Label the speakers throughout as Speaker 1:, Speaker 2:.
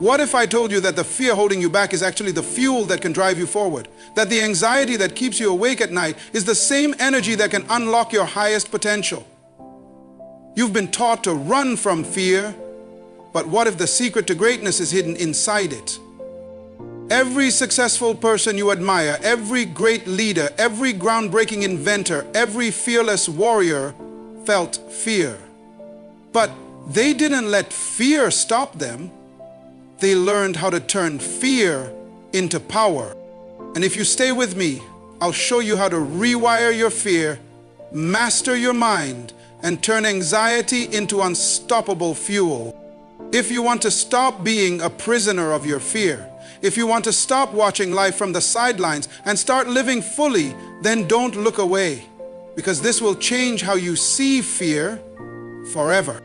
Speaker 1: What if I told you that the fear holding you back is actually the fuel that can drive you forward? That the anxiety that keeps you awake at night is the same energy that can unlock your highest potential? You've been taught to run from fear, but what if the secret to greatness is hidden inside it? Every successful person you admire, every great leader, every groundbreaking inventor, every fearless warrior felt fear. But they didn't let fear stop them. They learned how to turn fear into power. And if you stay with me, I'll show you how to rewire your fear, master your mind, and turn anxiety into unstoppable fuel. If you want to stop being a prisoner of your fear, if you want to stop watching life from the sidelines and start living fully, then don't look away, because this will change how you see fear forever.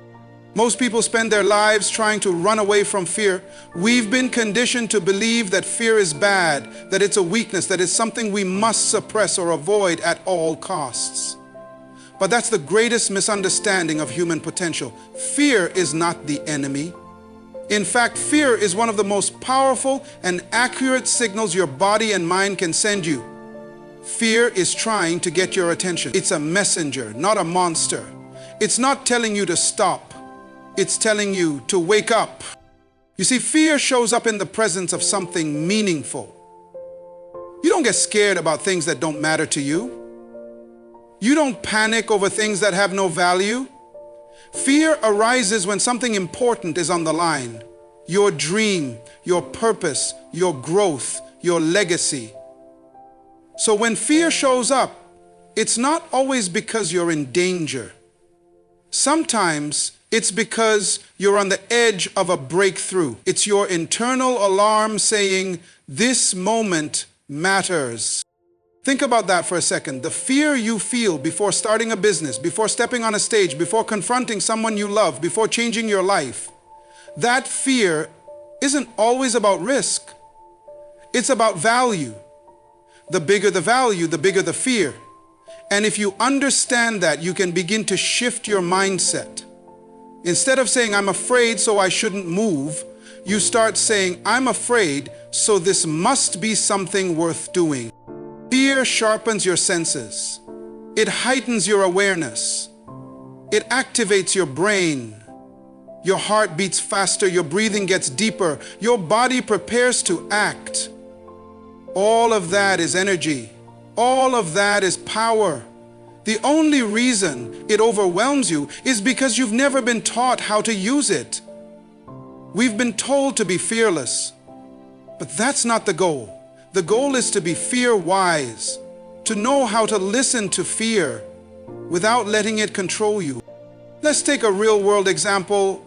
Speaker 1: Most people spend their lives trying to run away from fear. We've been conditioned to believe that fear is bad, that it's a weakness, that it's something we must suppress or avoid at all costs. But that's the greatest misunderstanding of human potential. Fear is not the enemy. In fact, fear is one of the most powerful and accurate signals your body and mind can send you. Fear is trying to get your attention. It's a messenger, not a monster. It's not telling you to stop. It's telling you to wake up. You see, fear shows up in the presence of something meaningful. You don't get scared about things that don't matter to you. You don't panic over things that have no value. Fear arises when something important is on the line. Your dream, your purpose, your growth, your legacy. So when fear shows up, it's not always because you're in danger. Sometimes it's because you're on the edge of a breakthrough. It's your internal alarm saying, this moment matters. Think about that for a second. The fear you feel before starting a business, before stepping on a stage, before confronting someone you love, before changing your life, that fear isn't always about risk. It's about value. The bigger the value, the bigger the fear. And if you understand that, you can begin to shift your mindset. Instead of saying, I'm afraid, so I shouldn't move, you start saying, I'm afraid, so this must be something worth doing. Fear sharpens your senses. It heightens your awareness. It activates your brain. Your heart beats faster, your breathing gets deeper, your body prepares to act. All of that is energy. All of that is power. The only reason it overwhelms you is because you've never been taught how to use it. We've been told to be fearless, but that's not the goal. The goal is to be fear-wise, to know how to listen to fear without letting it control you. Let's take a real-world example.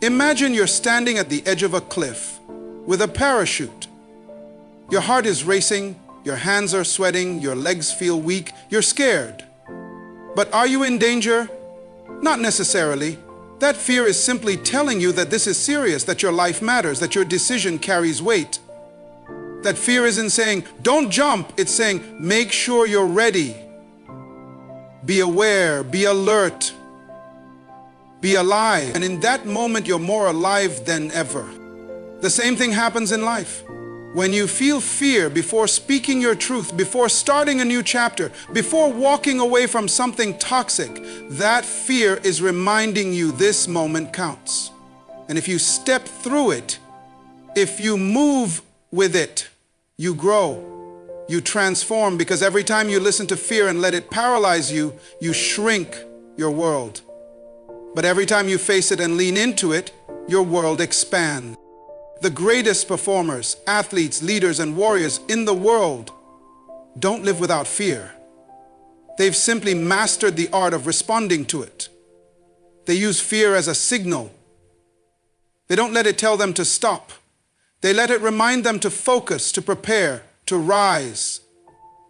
Speaker 1: Imagine you're standing at the edge of a cliff with a parachute. Your heart is racing, your hands are sweating, your legs feel weak, you're scared. But are you in danger? Not necessarily. That fear is simply telling you that this is serious, that your life matters, that your decision carries weight. That fear isn't saying, don't jump. It's saying, make sure you're ready. Be aware, be alert, be alive. And in that moment, you're more alive than ever. The same thing happens in life. When you feel fear before speaking your truth, before starting a new chapter, before walking away from something toxic, that fear is reminding you this moment counts. And if you step through it, if you move with it, you grow, you transform, because every time you listen to fear and let it paralyze you, you shrink your world. But every time you face it and lean into it, your world expands. The greatest performers, athletes, leaders, and warriors in the world don't live without fear. They've simply mastered the art of responding to it. They use fear as a signal. They don't let it tell them to stop. They let it remind them to focus, to prepare, to rise.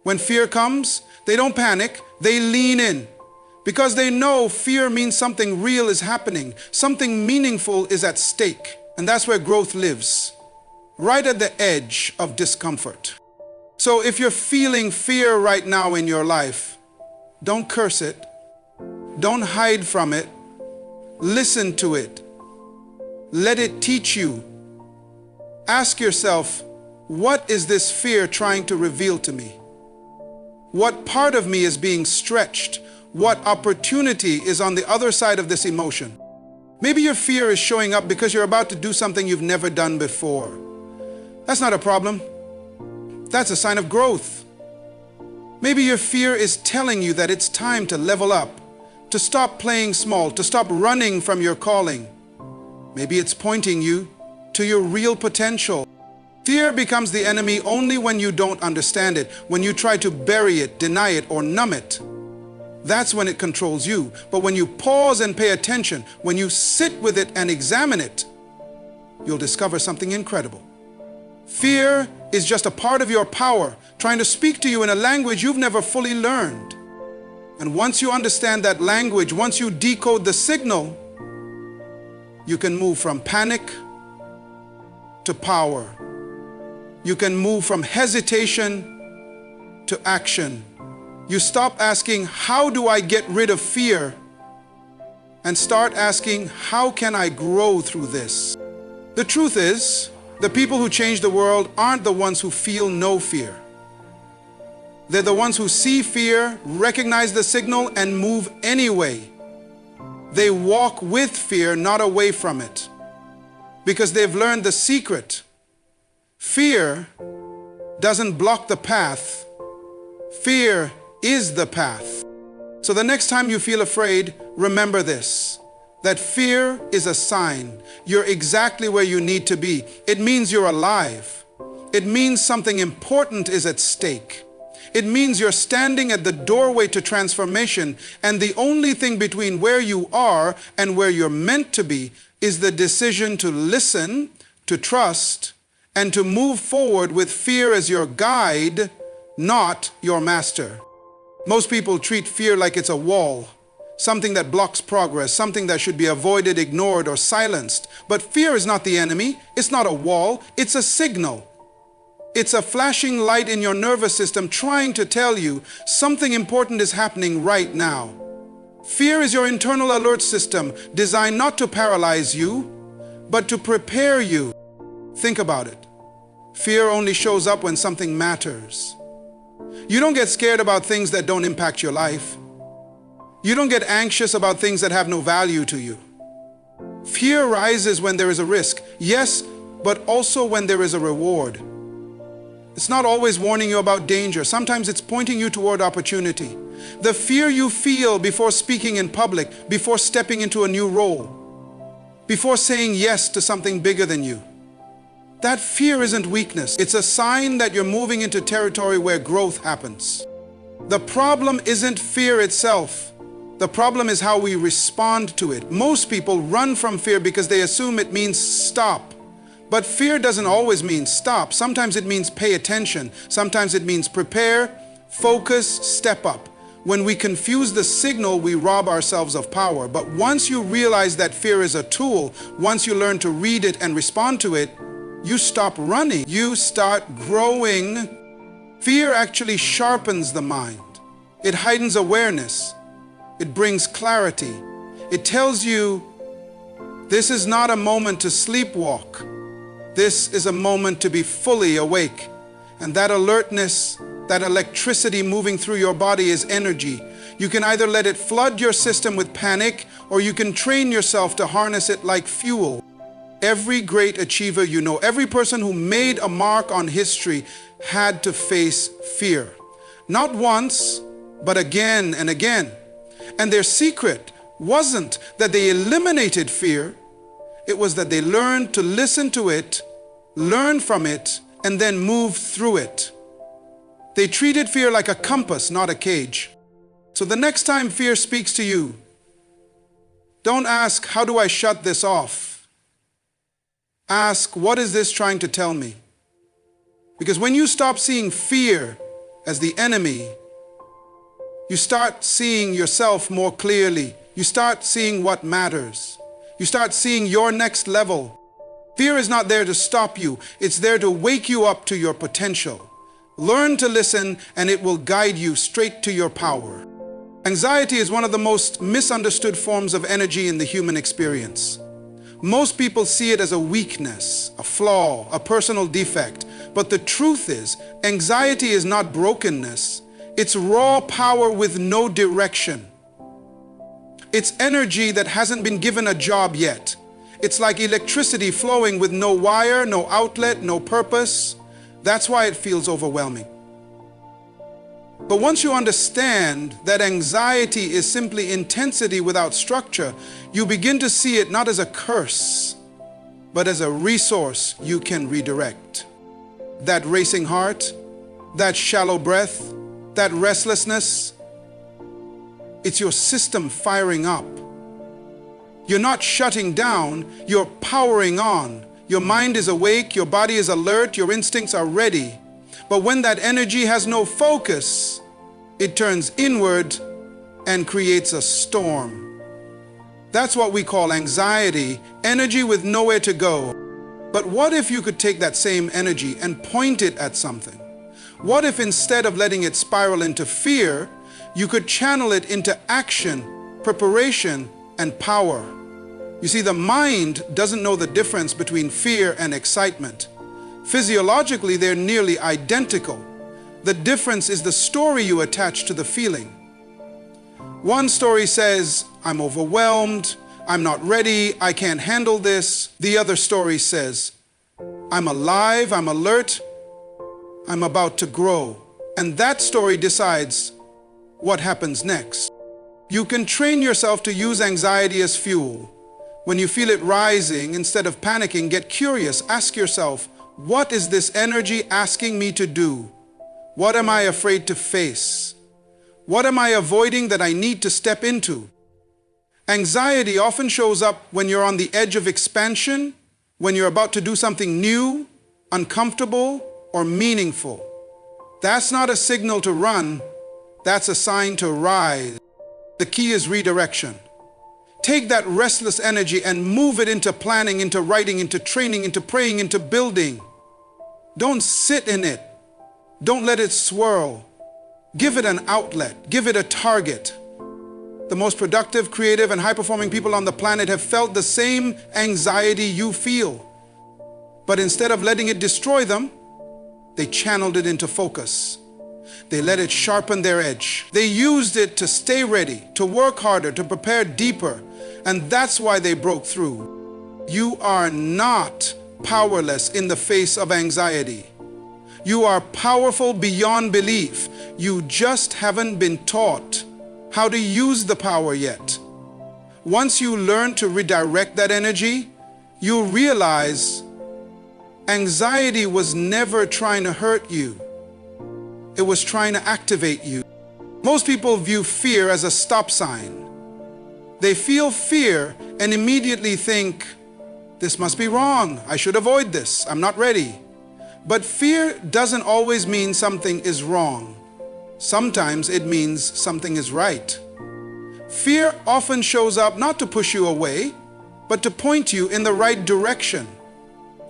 Speaker 1: When fear comes, they don't panic, they lean in. Because they know fear means something real is happening, something meaningful is at stake. And that's where growth lives, right at the edge of discomfort. So if you're feeling fear right now in your life, don't curse it. Don't hide from it. Listen to it. Let it teach you Ask yourself, what is this fear trying to reveal to me? What part of me is being stretched? What opportunity is on the other side of this emotion? Maybe your fear is showing up because you're about to do something you've never done before. That's not a problem. That's a sign of growth. Maybe your fear is telling you that it's time to level up, to stop playing small, to stop running from your calling. Maybe it's pointing you to your real potential. Fear becomes the enemy only when you don't understand it, when you try to bury it, deny it, or numb it. That's when it controls you. But when you pause and pay attention, when you sit with it and examine it, you'll discover something incredible. Fear is just a part of your power, trying to speak to you in a language you've never fully learned. And once you understand that language, once you decode the signal, you can move from panic to power. You can move from hesitation to action. You stop asking, how do I get rid of fear? And start asking, how can I grow through this? The truth is, the people who change the world aren't the ones who feel no fear. They're the ones who see fear, recognize the signal, and move anyway. They walk with fear, not away from it, because they've learned the secret. Fear doesn't block the path. Fear is the path. So the next time you feel afraid, remember this, that fear is a sign. You're exactly where you need to be. It means you're alive. It means something important is at stake. It means you're standing at the doorway to transformation, and the only thing between where you are and where you're meant to be is the decision to listen, to trust, and to move forward with fear as your guide, not your master. Most people treat fear like it's a wall, something that blocks progress, something that should be avoided, ignored, or silenced. But fear is not the enemy. It's not a wall. It's a signal. It's a flashing light in your nervous system trying to tell you something important is happening right now. Fear is your internal alert system designed not to paralyze you, but to prepare you. Think about it. Fear only shows up when something matters. You don't get scared about things that don't impact your life. You don't get anxious about things that have no value to you. Fear rises when there is a risk, yes, but also when there is a reward. It's not always warning you about danger. Sometimes it's pointing you toward opportunity. The fear you feel before speaking in public, before stepping into a new role, before saying yes to something bigger than you. That fear isn't weakness. It's a sign that you're moving into territory where growth happens. The problem isn't fear itself. The problem is how we respond to it. Most people run from fear because they assume it means stop. But fear doesn't always mean stop. Sometimes it means pay attention. Sometimes it means prepare, focus, step up. When we confuse the signal, we rob ourselves of power. But once you realize that fear is a tool, once you learn to read it and respond to it, you stop running. You start growing. Fear actually sharpens the mind. It heightens awareness. It brings clarity. It tells you this is not a moment to sleepwalk. This is a moment to be fully awake. And that alertness, that electricity moving through your body is energy. You can either let it flood your system with panic, or you can train yourself to harness it like fuel. Every great achiever you know, every person who made a mark on history had to face fear. Not once, but again and again. And their secret wasn't that they eliminated fear. It was that they learned to listen to it, learn from it, and then move through it. They treated fear like a compass, not a cage. So the next time fear speaks to you, don't ask, how do I shut this off? Ask, what is this trying to tell me? Because when you stop seeing fear as the enemy, you start seeing yourself more clearly. You start seeing what matters. You start seeing your next level. Fear is not there to stop you. It's there to wake you up to your potential. Learn to listen, and it will guide you straight to your power. Anxiety is one of the most misunderstood forms of energy in the human experience. Most people see it as a weakness, a flaw, a personal defect. But the truth is, anxiety is not brokenness. It's raw power with no direction. It's energy that hasn't been given a job yet. It's like electricity flowing with no wire, no outlet, no purpose. That's why it feels overwhelming. But once you understand that anxiety is simply intensity without structure, you begin to see it not as a curse, but as a resource you can redirect. That racing heart, that shallow breath, that restlessness, it's your system firing up. You're not shutting down, you're powering on. Your mind is awake, your body is alert, your instincts are ready. But when that energy has no focus, it turns inward and creates a storm. That's what we call anxiety, energy with nowhere to go. But what if you could take that same energy and point it at something? What if instead of letting it spiral into fear, you could channel it into action, preparation, and power? You see, the mind doesn't know the difference between fear and excitement. Physiologically, they're nearly identical. The difference is the story you attach to the feeling. One story says, I'm overwhelmed, I'm not ready, I can't handle this. The other story says, I'm alive, I'm alert, I'm about to grow. And that story decides what happens next. You can train yourself to use anxiety as fuel. When you feel it rising, instead of panicking, get curious. Ask yourself, what is this energy asking me to do? What am I afraid to face? What am I avoiding that I need to step into? Anxiety often shows up when you're on the edge of expansion, when you're about to do something new, uncomfortable, or meaningful. That's not a signal to run, that's a sign to rise. The key is redirection. Take that restless energy and move it into planning, into writing, into training, into praying, into building. Don't sit in it. Don't let it swirl. Give it an outlet. Give it a target. The most productive, creative, and high-performing people on the planet have felt the same anxiety you feel. But instead of letting it destroy them, they channeled it into focus. They let it sharpen their edge. They used it to stay ready, to work harder, to prepare deeper. And that's why they broke through. You are not powerless in the face of anxiety. You are powerful beyond belief. You just haven't been taught how to use the power yet. Once you learn to redirect that energy, you realize anxiety was never trying to hurt you. It was trying to activate you. Most people view fear as a stop sign. They feel fear and immediately think, this must be wrong. I should avoid this. I'm not ready. But fear doesn't always mean something is wrong. Sometimes it means something is right. Fear often shows up not to push you away, but to point you in the right direction.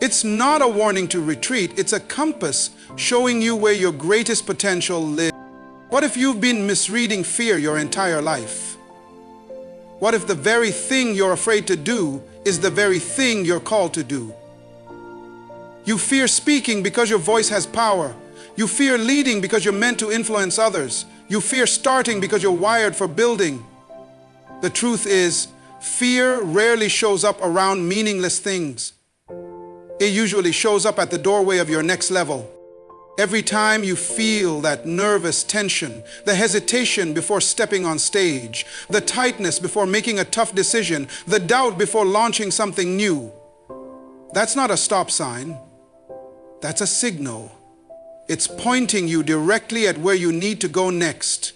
Speaker 1: It's not a warning to retreat. It's a compass showing you where your greatest potential lives. What if you've been misreading fear your entire life? What if the very thing you're afraid to do is the very thing you're called to do? You fear speaking because your voice has power. You fear leading because you're meant to influence others. You fear starting because you're wired for building. The truth is, fear rarely shows up around meaningless things. It usually shows up at the doorway of your next level. Every time you feel that nervous tension, the hesitation before stepping on stage, the tightness before making a tough decision, the doubt before launching something new, that's not a stop sign. That's a signal. It's pointing you directly at where you need to go next.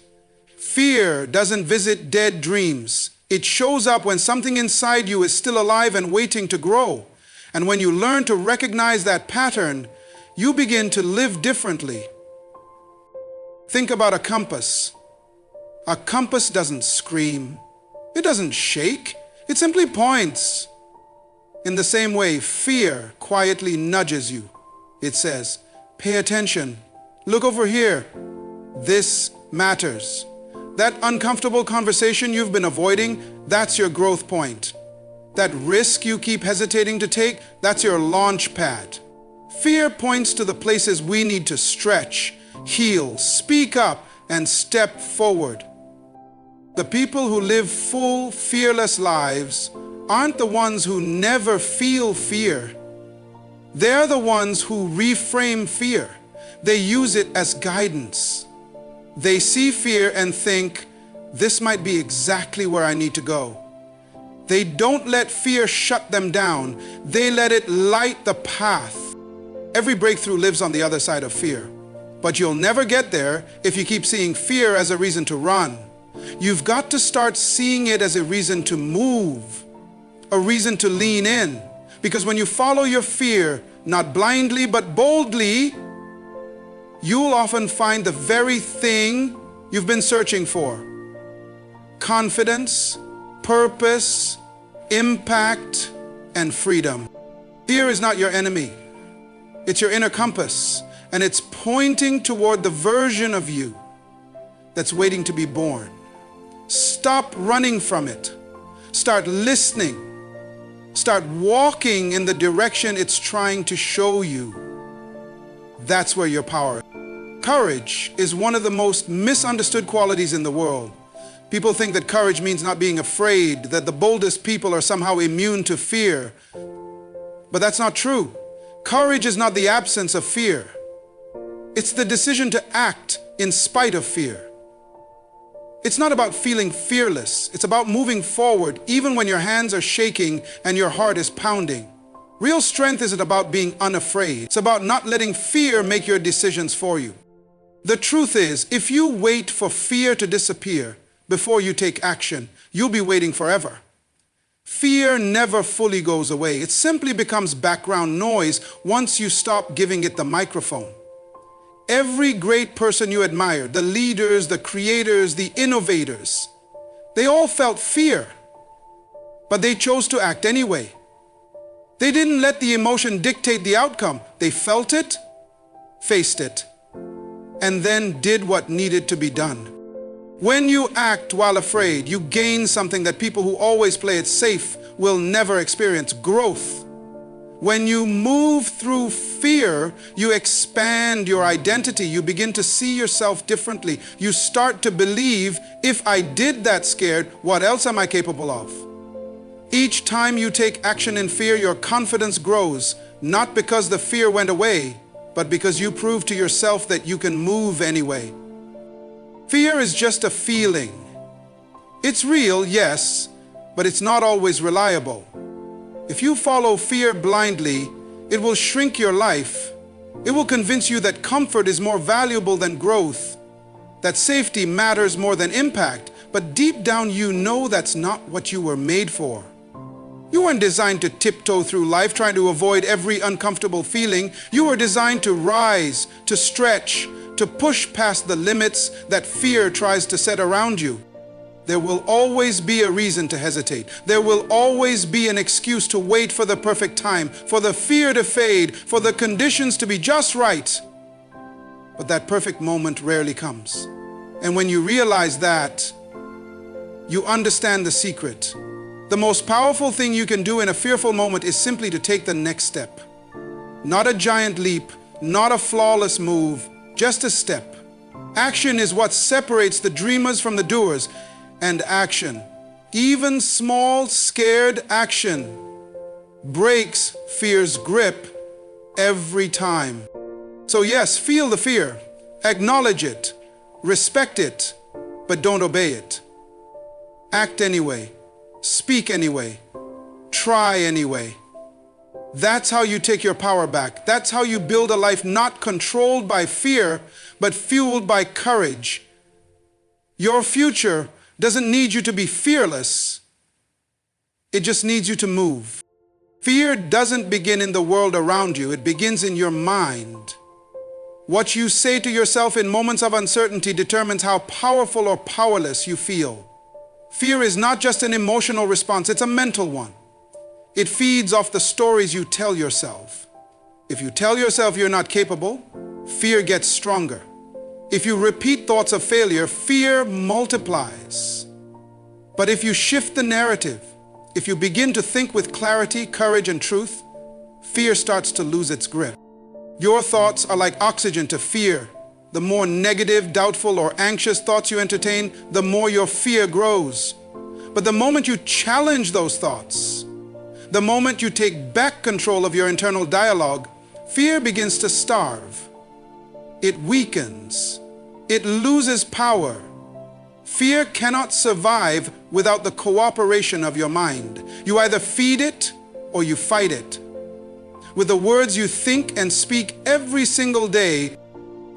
Speaker 1: Fear doesn't visit dead dreams. It shows up when something inside you is still alive and waiting to grow. And when you learn to recognize that pattern, you begin to live differently. Think about a compass. A compass doesn't scream. It doesn't shake. It simply points. In the same way, fear quietly nudges you. It says, pay attention. Look over here. This matters. That uncomfortable conversation you've been avoiding, that's your growth point. That risk you keep hesitating to take, that's your launch pad. Fear points to the places we need to stretch, heal, speak up, and step forward. The people who live full, fearless lives aren't the ones who never feel fear. They're the ones who reframe fear. They use it as guidance. They see fear and think, this might be exactly where I need to go. They don't let fear shut them down. They let it light the path. Every breakthrough lives on the other side of fear. But you'll never get there if you keep seeing fear as a reason to run. You've got to start seeing it as a reason to move, a reason to lean in. Because when you follow your fear, not blindly but boldly, you'll often find the very thing you've been searching for. Confidence, purpose, impact, and freedom. Fear is not your enemy. It's your inner compass, and it's pointing toward the version of you that's waiting to be born. Stop running from it. Start listening. Start walking in the direction it's trying to show you. That's where your power is. Courage is one of the most misunderstood qualities in the world. People think that courage means not being afraid, that the boldest people are somehow immune to fear. But that's not true. Courage is not the absence of fear. It's the decision to act in spite of fear. It's not about feeling fearless. It's about moving forward even when your hands are shaking and your heart is pounding. Real strength isn't about being unafraid. It's about not letting fear make your decisions for you. The truth is, if you wait for fear to disappear before you take action, you'll be waiting forever. Fear never fully goes away. It simply becomes background noise once you stop giving it the microphone. Every great person you admire, the leaders, the creators, the innovators, they all felt fear, but they chose to act anyway. They didn't let the emotion dictate the outcome. They felt it, faced it, and then did what needed to be done. When you act while afraid, you gain something that people who always play it safe will never experience: growth. When you move through fear, you expand your identity. You begin to see yourself differently. You start to believe, if I did that scared, what else am I capable of? Each time you take action in fear, your confidence grows, not because the fear went away, but because you prove to yourself that you can move anyway. Fear is just a feeling. It's real, yes, but it's not always reliable. If you follow fear blindly, it will shrink your life. It will convince you that comfort is more valuable than growth, that safety matters more than impact, but deep down you know that's not what you were made for. You weren't designed to tiptoe through life trying to avoid every uncomfortable feeling. You were designed to rise, to stretch, to push past the limits that fear tries to set around you. There will always be a reason to hesitate. There will always be an excuse to wait for the perfect time, for the fear to fade, for the conditions to be just right. But that perfect moment rarely comes. And when you realize that, you understand the secret. The most powerful thing you can do in a fearful moment is simply to take the next step. Not a giant leap, not a flawless move, just a step. Action is what separates the dreamers from the doers. And action, even small, scared action, breaks fear's grip every time. So yes, feel the fear, acknowledge it, respect it, but don't obey it. Act anyway, speak anyway, try anyway. That's how you take your power back. That's how you build a life not controlled by fear, but fueled by courage. Your future doesn't need you to be fearless. It just needs you to move. Fear doesn't begin in the world around you. It begins in your mind. What you say to yourself in moments of uncertainty determines how powerful or powerless you feel. Fear is not just an emotional response, it's a mental one. It feeds off the stories you tell yourself. If you tell yourself you're not capable, fear gets stronger. If you repeat thoughts of failure, fear multiplies. But if you shift the narrative, If you begin to think with clarity, courage, and truth, fear starts to lose its grip. Your thoughts are like oxygen to fear. The more negative, doubtful, or anxious thoughts you entertain, the more your fear grows. But the moment you challenge those thoughts, the moment you take back control of your internal dialogue, fear begins to starve. It weakens. It loses power. Fear cannot survive without the cooperation of your mind. You either feed it or you fight it. With the words you think and speak every single day,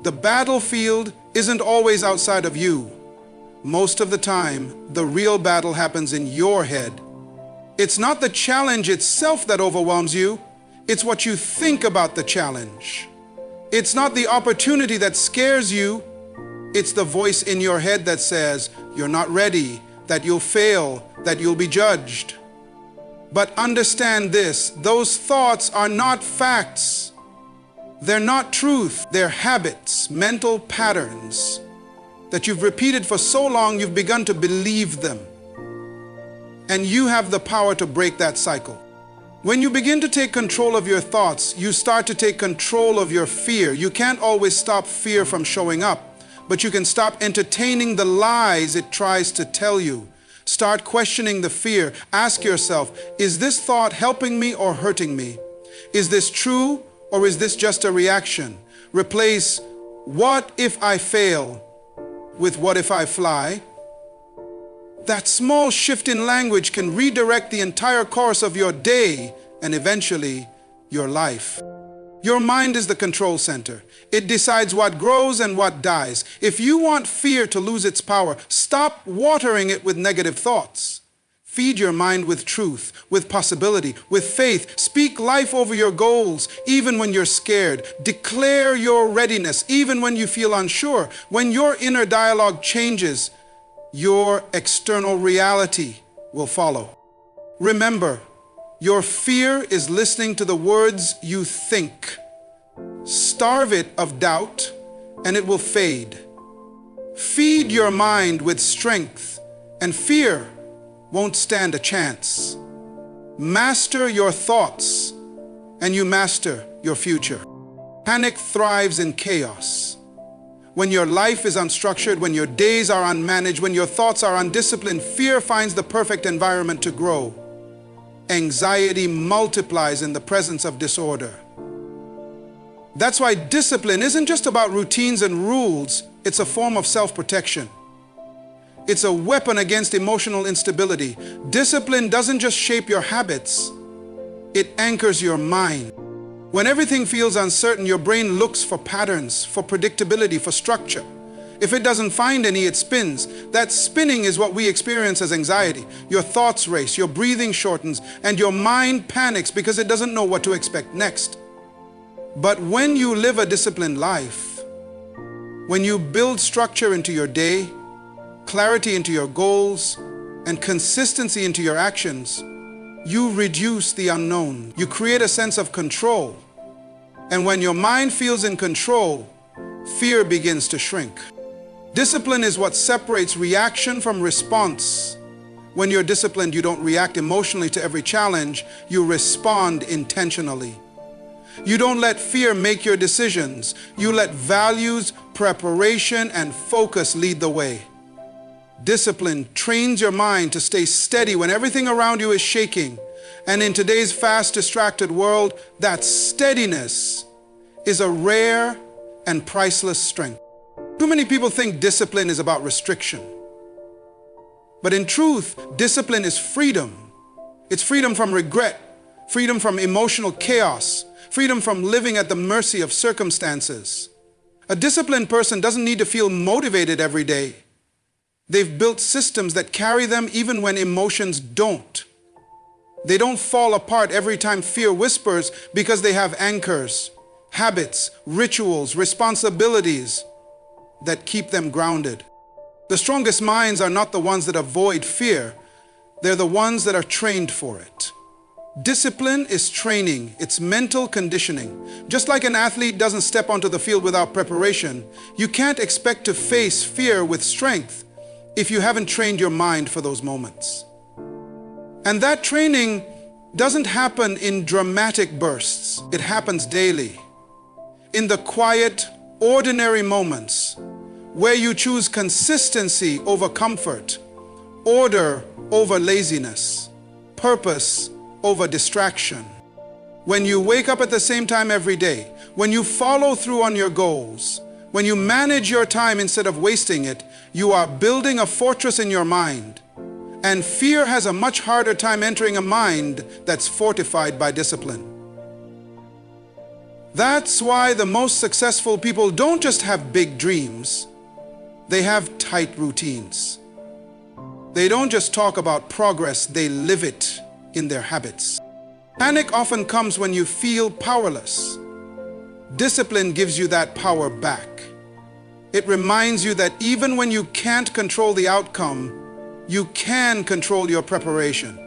Speaker 1: the battlefield isn't always outside of you. Most of the time, the real battle happens in your head. It's not the challenge itself that overwhelms you, it's what you think about the challenge. It's not the opportunity that scares you, it's the voice in your head that says you're not ready, that you'll fail, that you'll be judged. But understand this, those thoughts are not facts. They're not truth, they're habits, mental patterns that you've repeated for so long you've begun to believe them. And you have the power to break that cycle. When you begin to take control of your thoughts, you start to take control of your fear. You can't always stop fear from showing up, but you can stop entertaining the lies it tries to tell you. Start questioning the fear. Ask yourself, is this thought helping me or hurting me? Is this true or is this just a reaction? Replace what if I fail with what if I fly? That small shift in language can redirect the entire course of your day and eventually your life. Your mind is the control center. It decides what grows and what dies. If you want fear to lose its power, stop watering it with negative thoughts. Feed your mind with truth, with possibility, with faith. Speak life over your goals, even when you're scared. Declare your readiness, even when you feel unsure. When your inner dialogue changes, your external reality will follow. Remember, your fear is listening to the words you think. Starve it of doubt, and it will fade. Feed your mind with strength, and fear won't stand a chance. Master your thoughts, and you master your future. Panic thrives in chaos. When your life is unstructured, when your days are unmanaged, when your thoughts are undisciplined, fear finds the perfect environment to grow. Anxiety multiplies in the presence of disorder. That's why discipline isn't just about routines and rules, it's a form of self-protection. It's a weapon against emotional instability. Discipline doesn't just shape your habits, it anchors your mind. When everything feels uncertain, your brain looks for patterns, for predictability, for structure. If it doesn't find any, it spins. That spinning is what we experience as anxiety. Your thoughts race, your breathing shortens, and your mind panics because it doesn't know what to expect next. But when you live a disciplined life, when you build structure into your day, clarity into your goals, and consistency into your actions, you reduce the unknown. You create a sense of control. And when your mind feels in control, fear begins to shrink. Discipline is what separates reaction from response. When you're disciplined, you don't react emotionally to every challenge, you respond intentionally. You don't let fear make your decisions. You let values, preparation, and focus lead the way. Discipline trains your mind to stay steady when everything around you is shaking. And in today's fast, distracted world, that steadiness is a rare and priceless strength. Too many people think discipline is about restriction. But in truth, discipline is freedom. It's freedom from regret, freedom from emotional chaos, freedom from living at the mercy of circumstances. A disciplined person doesn't need to feel motivated every day. They've built systems that carry them even when emotions don't. They don't fall apart every time fear whispers because they have anchors, habits, rituals, responsibilities that keep them grounded. The strongest minds are not the ones that avoid fear. They're the ones that are trained for it. Discipline is training, it's mental conditioning. Just like an athlete doesn't step onto the field without preparation, you can't expect to face fear with strength if you haven't trained your mind for those moments. And that training doesn't happen in dramatic bursts. It happens daily, in the quiet, ordinary moments where you choose consistency over comfort, order over laziness, purpose over distraction. When you wake up at the same time every day, when you follow through on your goals, when you manage your time instead of wasting it, you are building a fortress in your mind. And fear has a much harder time entering a mind that's fortified by discipline. That's why the most successful people don't just have big dreams, they have tight routines. They don't just talk about progress, they live it in their habits. Panic often comes when you feel powerless. Discipline gives you that power back. It reminds you that even when you can't control the outcome, you can control your preparation.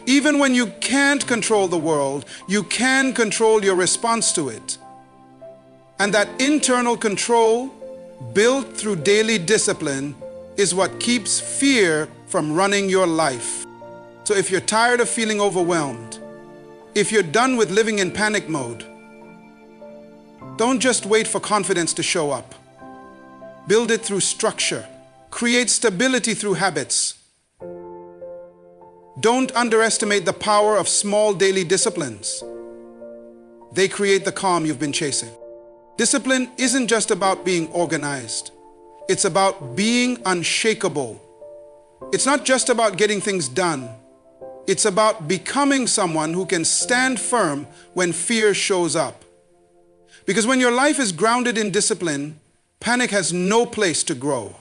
Speaker 1: Even when you can't control the world, you can control your response to it. And that internal control, built through daily discipline, is what keeps fear from running your life. So if you're tired of feeling overwhelmed, if you're done with living in panic mode, don't just wait for confidence to show up. Build it through structure. Create stability through habits. Don't underestimate the power of small daily disciplines. They create the calm you've been chasing. Discipline isn't just about being organized. It's about being unshakable. It's not just about getting things done. It's about becoming someone who can stand firm when fear shows up. Because when your life is grounded in discipline, panic has no place to grow.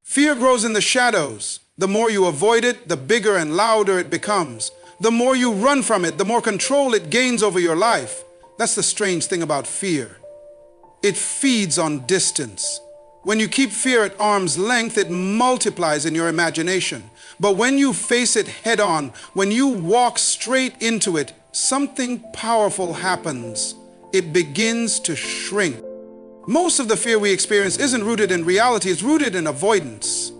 Speaker 1: Fear grows in the shadows. The more you avoid it, the bigger and louder it becomes. The more you run from it, the more control it gains over your life. That's the strange thing about fear. It feeds on distance. When you keep fear at arm's length, it multiplies in your imagination. But when you face it head on, when you walk straight into it, something powerful happens. It begins to shrink. Most of the fear we experience isn't rooted in reality, it's rooted in avoidance.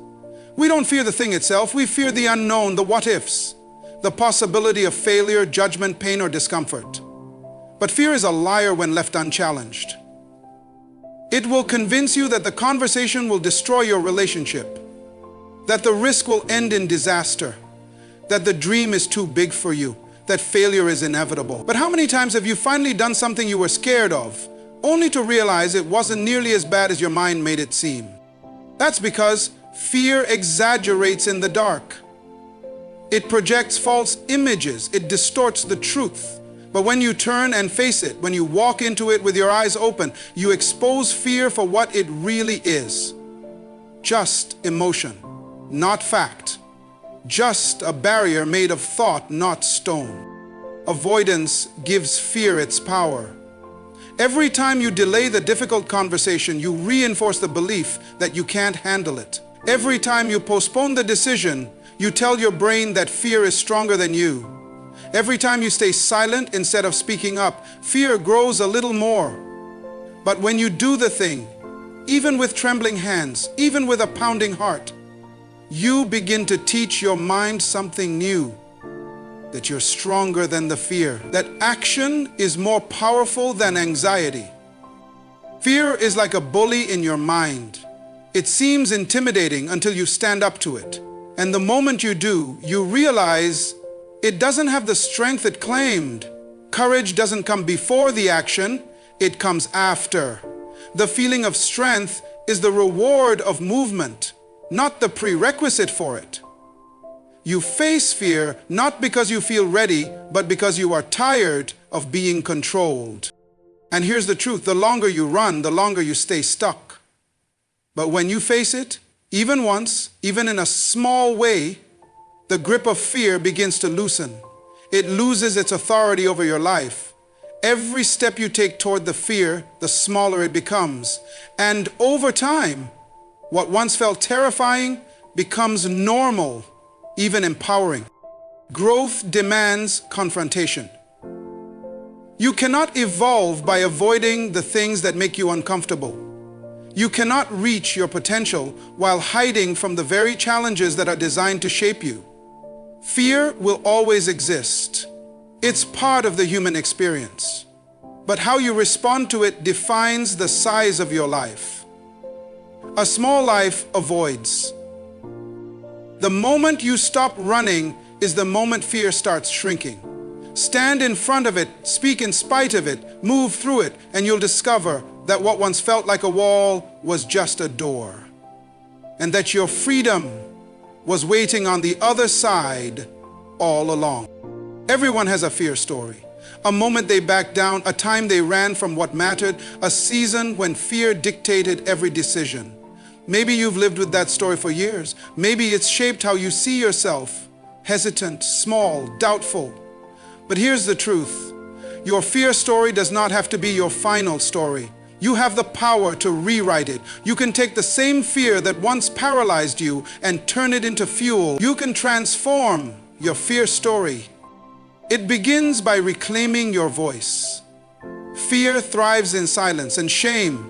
Speaker 1: We don't fear the thing itself, we fear the unknown, the what-ifs, the possibility of failure, judgment, pain, or discomfort. But fear is a liar when left unchallenged. It will convince you that the conversation will destroy your relationship, that the risk will end in disaster, that the dream is too big for you, that failure is inevitable. But how many times have you finally done something you were scared of, only to realize it wasn't nearly as bad as your mind made it seem? That's because fear exaggerates in the dark. It projects false images, it distorts the truth. But when you turn and face it, when you walk into it with your eyes open, you expose fear for what it really is. Just emotion, not fact. Just a barrier made of thought, not stone. Avoidance gives fear its power. Every time you delay the difficult conversation, you reinforce the belief that you can't handle it. Every time you postpone the decision, you tell your brain that fear is stronger than you. Every time you stay silent instead of speaking up, fear grows a little more. But when you do the thing, even with trembling hands, even with a pounding heart, you begin to teach your mind something new, that you're stronger than the fear, that action is more powerful than anxiety. Fear is like a bully in your mind. It seems intimidating until you stand up to it. And the moment you do, you realize it doesn't have the strength it claimed. Courage doesn't come before the action, it comes after. The feeling of strength is the reward of movement, not the prerequisite for it. You face fear not because you feel ready, but because you are tired of being controlled. And here's the truth, the longer you run, the longer you stay stuck. But when you face it, even once, even in a small way, the grip of fear begins to loosen. It loses its authority over your life. Every step you take toward the fear, the smaller it becomes. And over time, what once felt terrifying becomes normal, even empowering. Growth demands confrontation. You cannot evolve by avoiding the things that make you uncomfortable. You cannot reach your potential while hiding from the very challenges that are designed to shape you. Fear will always exist. It's part of the human experience. But how you respond to it defines the size of your life. A small life avoids. The moment you stop running is the moment fear starts shrinking. Stand in front of it, speak in spite of it, move through it, and you'll discover that what once felt like a wall was just a door. And that your freedom was waiting on the other side all along. Everyone has a fear story. A moment they backed down, a time they ran from what mattered, a season when fear dictated every decision. Maybe you've lived with that story for years. Maybe it's shaped how you see yourself, hesitant, small, doubtful. But here's the truth. Your fear story does not have to be your final story. You have the power to rewrite it. You can take the same fear that once paralyzed you and turn it into fuel. You can transform your fear story. It begins by reclaiming your voice. Fear thrives in silence and shame.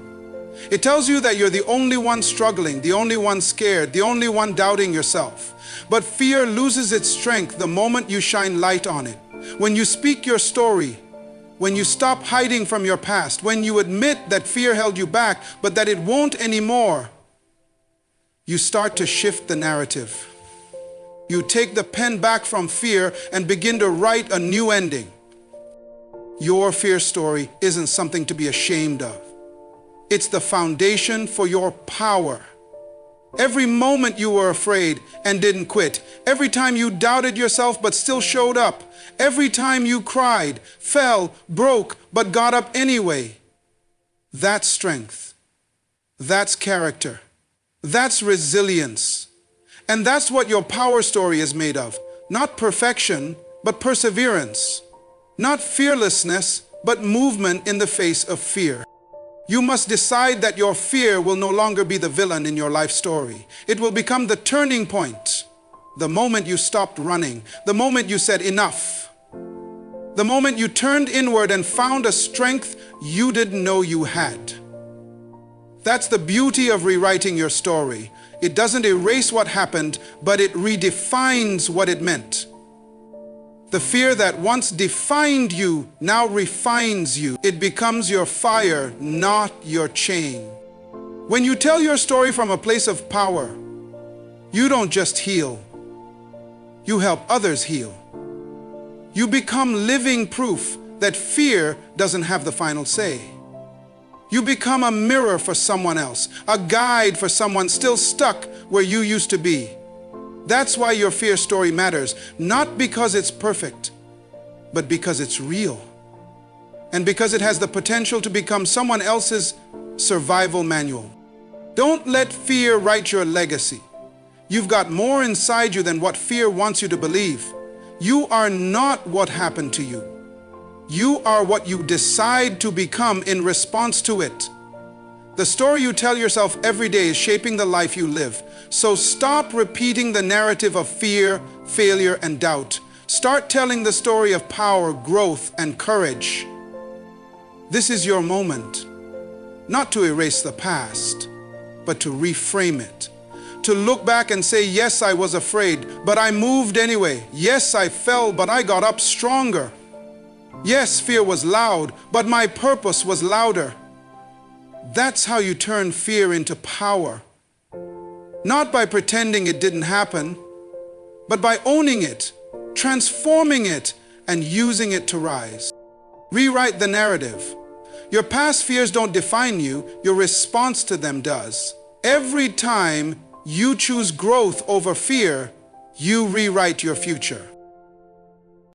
Speaker 1: It tells you that you're the only one struggling, the only one scared, the only one doubting yourself. But fear loses its strength the moment you shine light on it. When you speak your story, when you stop hiding from your past, when you admit that fear held you back, but that it won't anymore, you start to shift the narrative. You take the pen back from fear and begin to write a new ending. Your fear story isn't something to be ashamed of. It's the foundation for your power. Every moment you were afraid and didn't quit, every time you doubted yourself but still showed up, every time you cried, fell, broke, but got up anyway, that's strength. That's character. That's resilience. And that's what your power story is made of. Not perfection, but perseverance. Not fearlessness, but movement in the face of fear. You must decide that your fear will no longer be the villain in your life story. It will become the turning point. The moment you stopped running, the moment you said enough, the moment you turned inward and found a strength you didn't know you had. That's the beauty of rewriting your story. It doesn't erase what happened, but it redefines what it meant. The fear that once defined you now refines you. It becomes your fire, not your chain. When you tell your story from a place of power, you don't just heal. You help others heal. You become living proof that fear doesn't have the final say. You become a mirror for someone else, a guide for someone still stuck where you used to be. That's why your fear story matters, not because it's perfect, but because it's real. And because it has the potential to become someone else's survival manual. Don't let fear write your legacy. You've got more inside you than what fear wants you to believe. You are not what happened to you. You are what you decide to become in response to it. The story you tell yourself every day is shaping the life you live. So stop repeating the narrative of fear, failure, and doubt. Start telling the story of power, growth, and courage. This is your moment, not to erase the past, but to reframe it. To look back and say, yes, I was afraid, but I moved anyway. Yes, I fell, but I got up stronger. Yes, fear was loud, but my purpose was louder. That's how you turn fear into power. Not by pretending it didn't happen, but by owning it, transforming it, and using it to rise. Rewrite the narrative. Your past fears don't define you, your response to them does. Every time you choose growth over fear, you rewrite your future.